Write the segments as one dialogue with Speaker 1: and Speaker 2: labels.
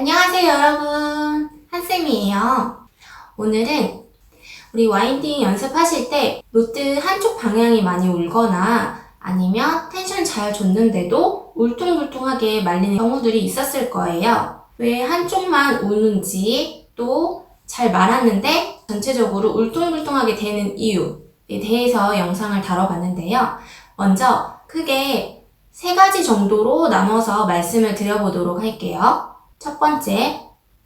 Speaker 1: 안녕하세요 여러분, 한쌤이에요. 오늘은 우리 와인딩 연습하실 때 로트 한쪽 방향이 많이 울거나 아니면 텐션 잘 줬는데도 울퉁불퉁하게 말리는 경우들이 있었을 거예요. 왜 한쪽만 우는지, 또 잘 말았는데 전체적으로 울퉁불퉁하게 되는 이유에 대해서 영상을 다뤄봤는데요. 먼저 크게 3가지 정도로 나눠서 말씀을 드려보도록 할게요. 첫 번째,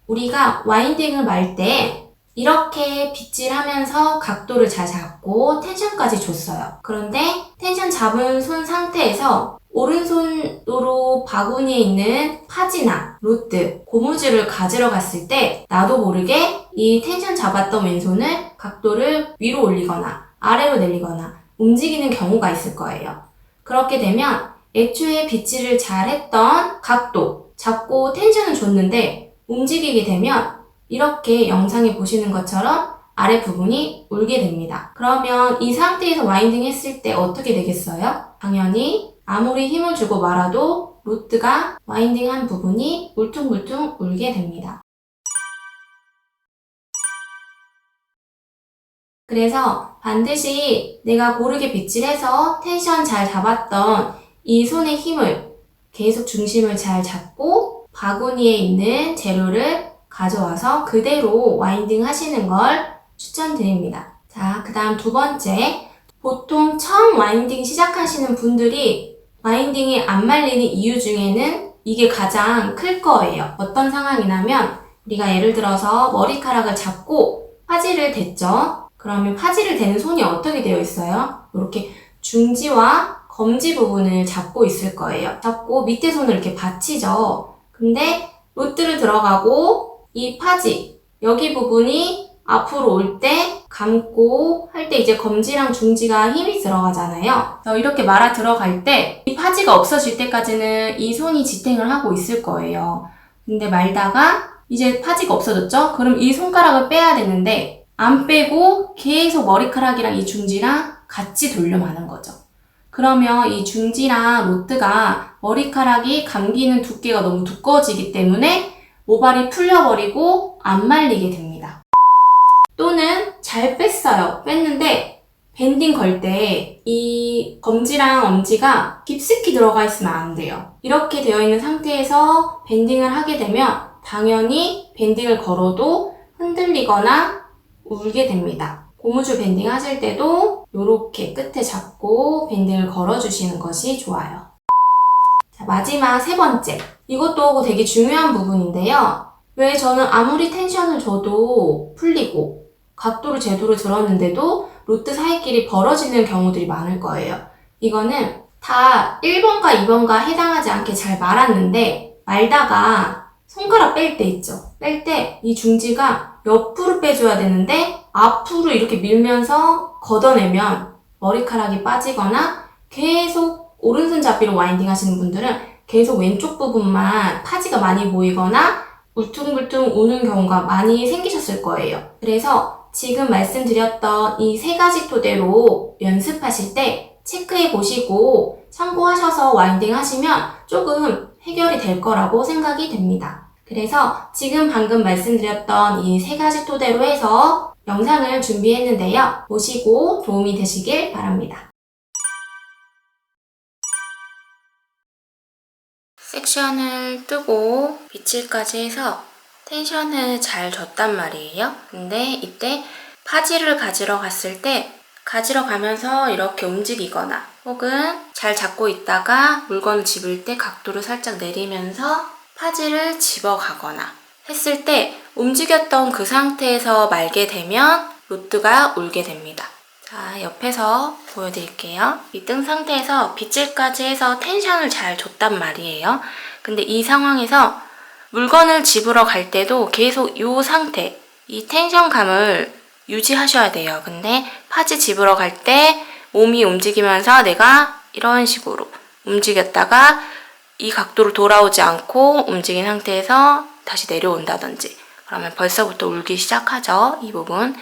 Speaker 1: 우리가 와인딩을 말 때 이렇게 빗질하면서 각도를 잘 잡고 텐션까지 줬어요. 그런데 텐션 잡은 손 상태에서 오른손으로 바구니에 있는 파지나 로트, 고무줄을 가지러 갔을 때 나도 모르게 이 텐션 잡았던 왼손을 각도를 위로 올리거나 아래로 내리거나 움직이는 경우가 있을 거예요. 그렇게 되면 애초에 빗질을 잘 했던 각도, 잡고 텐션을 줬는데 움직이게 되면 이렇게 영상에 보시는 것처럼 아래 부분이 울게 됩니다. 그러면 이 상태에서 와인딩 했을 때 어떻게 되겠어요? 당연히 아무리 힘을 주고 말아도 로트가 와인딩한 부분이 울퉁불퉁 울게 됩니다. 그래서 반드시 내가 고르게 빗질해서 텐션 잘 잡았던 이 손의 힘을 계속 중심을 잘 잡고 바구니에 있는 재료를 가져와서 그대로 와인딩 하시는 걸 추천드립니다. 자, 그 다음 두 번째, 보통 처음 와인딩 시작하시는 분들이 와인딩이 안 말리는 이유 중에는 이게 가장 클 거예요. 어떤 상황이냐면 우리가 예를 들어서 머리카락을 잡고 파지를 댔죠. 그러면 파지를 대는 손이 어떻게 되어 있어요? 이렇게 중지와 검지 부분을 잡고 있을 거예요. 잡고 밑에 손을 이렇게 받치죠. 근데 로트를 들어가고 이 파지, 여기 부분이 앞으로 올 때 감고 할 때 이제 검지랑 중지가 힘이 들어가잖아요. 이렇게 말아 들어갈 때 이 파지가 없어질 때까지는 이 손이 지탱을 하고 있을 거예요. 근데 말다가 이제 파지가 없어졌죠? 그럼 이 손가락을 빼야 되는데 안 빼고 계속 머리카락이랑 이 중지랑 같이 돌려마는 거죠. 그러면 이 중지랑 로트가 머리카락이 감기는 두께가 너무 두꺼워지기 때문에 모발이 풀려버리고 안 말리게 됩니다. 또는 잘 뺐어요. 뺐는데 밴딩 걸 때 이 검지랑 엄지가 깊숙이 들어가 있으면 안 돼요. 이렇게 되어 있는 상태에서 밴딩을 하게 되면 당연히 밴딩을 걸어도 흔들리거나 울게 됩니다. 고무줄 밴딩 하실 때도 이렇게 끝에 잡고 밴딩을 걸어주시는 것이 좋아요. 자, 마지막 3번째. 이것도 되게 중요한 부분인데요. 왜 저는 아무리 텐션을 줘도 풀리고 각도를 제대로 들었는데도 로트 사이끼리 벌어지는 경우들이 많을 거예요. 이거는 다 1번과 2번과 해당하지 않게 잘 말았는데 말다가 손가락 뺄 때 있죠. 뺄 때 이 중지가 옆으로 빼줘야 되는데 앞으로 이렇게 밀면서 걷어내면 머리카락이 빠지거나 계속 오른손 잡이로 와인딩 하시는 분들은 계속 왼쪽 부분만 파지가 많이 보이거나 울퉁불퉁 우는 경우가 많이 생기셨을 거예요. 그래서 지금 말씀드렸던 이 3가지 토대로 연습하실 때 체크해 보시고 참고하셔서 와인딩 하시면 조금 해결이 될 거라고 생각이 됩니다. 그래서 지금 방금 말씀드렸던 이 3가지 토대로 해서 영상을 준비했는데요. 보시고 도움이 되시길 바랍니다. 섹션을 뜨고 빗질까지 해서 텐션을 잘 줬단 말이에요. 근데 이때 파지를 가지러 갔을 때 가지러 가면서 이렇게 움직이거나 혹은 잘 잡고 있다가 물건을 집을 때 각도를 살짝 내리면서 파지를 집어가거나 했을 때 움직였던 그 상태에서 말게 되면 로트가 울게 됩니다. 자, 옆에서 보여드릴게요. 이 뜬 상태에서 빗질까지 해서 텐션을 잘 줬단 말이에요. 근데 이 상황에서 물건을 집으러 갈 때도 계속 이 상태, 이 텐션감을 유지하셔야 돼요. 근데 파지 집으러 갈 때 몸이 움직이면서 내가 이런 식으로 움직였다가 이 각도로 돌아오지 않고 움직인 상태에서 다시 내려온다든지 그러면 벌써부터 울기 시작하죠. 이 부분.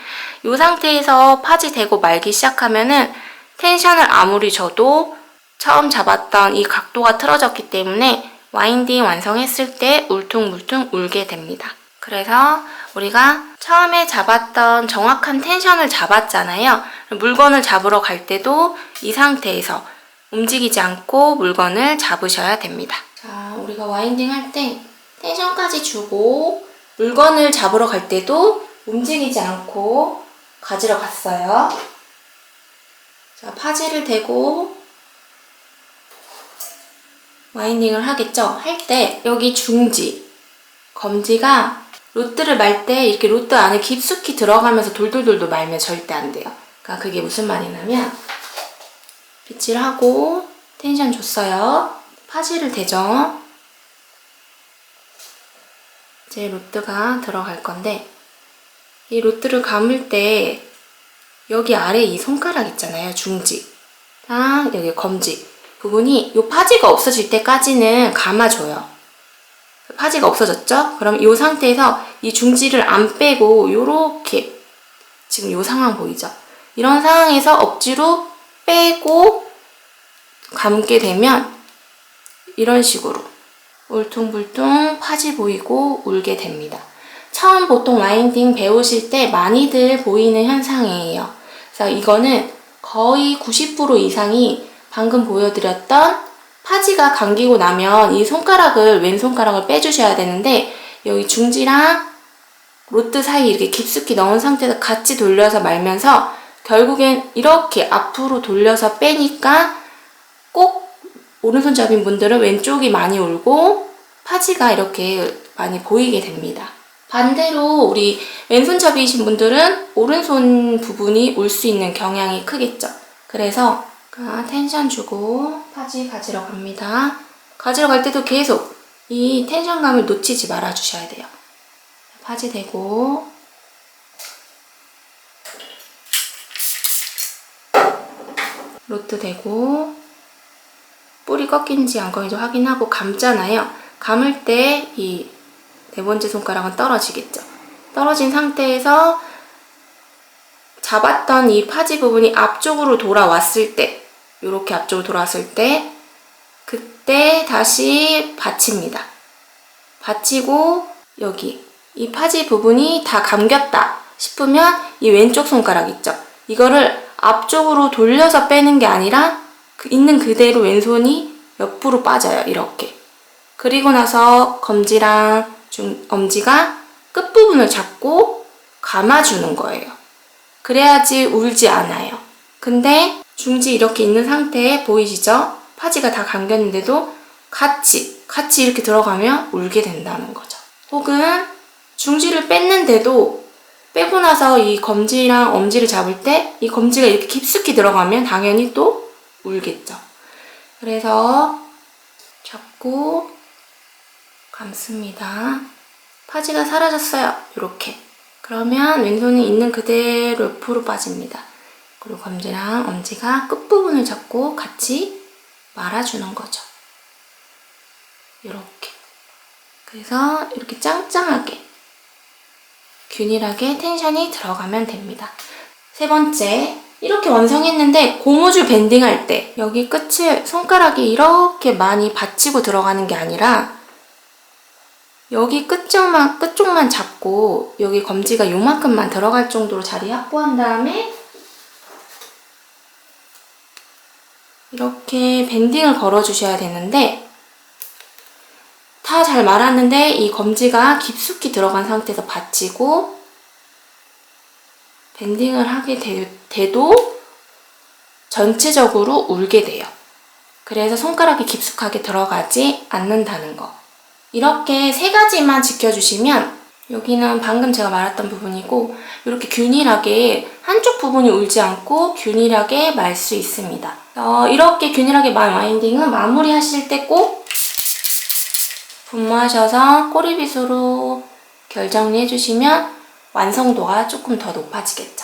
Speaker 1: 이 상태에서 파지 대고 말기 시작하면은 텐션을 아무리 줘도 처음 잡았던 이 각도가 틀어졌기 때문에 와인딩 완성했을 때 울퉁불퉁 울게 됩니다. 그래서 우리가 처음에 잡았던 정확한 텐션을 잡았잖아요. 물건을 잡으러 갈 때도 이 상태에서 움직이지 않고 물건을 잡으셔야 됩니다. 자, 우리가 와인딩 할 때 텐션까지 주고 물건을 잡으러 갈 때도 움직이지 않고 가지러 갔어요. 자, 파지를 대고 와인딩을 하겠죠? 할 때 여기 중지, 검지가 로트를 말 때 이렇게 로트 안에 깊숙이 들어가면서 돌돌돌돌 말면 절대 안 돼요. 그러니까 그게 무슨 말이냐면 빗질하고 텐션 줬어요. 파지를 대죠. 이제 로트가 들어갈 건데 이 로트를 감을 때 여기 아래 이 손가락 있잖아요. 중지, 여기 검지 부분이 이 파지가 없어질 때까지는 감아줘요. 파지가 없어졌죠? 그럼 이 상태에서 이 중지를 안 빼고 요렇게 지금 이 상황 보이죠? 이런 상황에서 억지로 빼고 감게 되면 이런 식으로 울퉁불퉁 파지 보이고 울게 됩니다. 처음 보통 와인딩 배우실 때 많이들 보이는 현상이에요. 그래서 이거는 거의 90% 이상이 방금 보여드렸던 파지가 감기고 나면 이 손가락을, 왼손가락을 빼주셔야 되는데 여기 중지랑 로트 사이 이렇게 깊숙이 넣은 상태에서 같이 돌려서 말면서 결국엔 이렇게 앞으로 돌려서 빼니까 꼭 오른손잡이인 분들은 왼쪽이 많이 울고 파지가 이렇게 많이 보이게 됩니다. 반대로 우리 왼손잡이이신 분들은 오른손 부분이 울 수 있는 경향이 크겠죠. 그래서 텐션 주고 파지 가지러 갑니다. 가지러 갈 때도 계속 이 텐션감을 놓치지 말아 주셔야 돼요. 파지 대고 로트 대고 뿌리 꺾인지 안 꺾인지 확인하고 감잖아요. 감을 때 이 네 번째 손가락은 떨어지겠죠. 떨어진 상태에서 잡았던 이 파지 부분이 앞쪽으로 돌아왔을 때, 이렇게 앞쪽으로 돌아왔을 때 그때 다시 받칩니다. 받치고 여기 이 파지 부분이 다 감겼다 싶으면 이 왼쪽 손가락 있죠? 이거를 앞쪽으로 돌려서 빼는 게 아니라 있는 그대로 왼손이 옆으로 빠져요. 이렇게. 그리고 나서 검지랑 엄지가 끝부분을 잡고 감아주는 거예요. 그래야지 울지 않아요. 근데 중지 이렇게 있는 상태에 보이시죠? 파지가 다 감겼는데도 같이 이렇게 들어가면 울게 된다는 거죠. 혹은 중지를 뺐는데도 빼고 나서 이 검지랑 엄지를 잡을 때 이 검지가 이렇게 깊숙이 들어가면 당연히 또 울겠죠. 그래서 잡고 감습니다. 파지가 사라졌어요. 이렇게. 그러면 왼손이 있는 그대로 옆으로 빠집니다. 그리고 검지랑 엄지가 끝부분을 잡고 같이 말아주는 거죠. 이렇게. 그래서 이렇게 짱짱하게 균일하게 텐션이 들어가면 됩니다. 세 번째, 이렇게 완성했는데 고무줄 밴딩 할 때 여기 끝을 손가락이 이렇게 많이 받치고 들어가는 게 아니라 여기 끝쪽만 잡고 여기 검지가 요만큼만 들어갈 정도로 자리 확보한 다음에 이렇게 밴딩을 걸어주셔야 되는데 다 잘 말았는데 이 검지가 깊숙이 들어간 상태에서 받치고 밴딩을 하게 돼도 전체적으로 울게 돼요. 그래서 손가락이 깊숙하게 들어가지 않는다는 거. 이렇게 세 가지만 지켜주시면 여기는 방금 제가 말했던 부분이고 이렇게 균일하게 한쪽 부분이 울지 않고 균일하게 말 수 있습니다. 이렇게 균일하게 말 와인딩은 마무리 하실 때 꼭 분무하셔서 꼬리빗으로 결 정리해 주시면 완성도가 조금 더 높아지겠죠.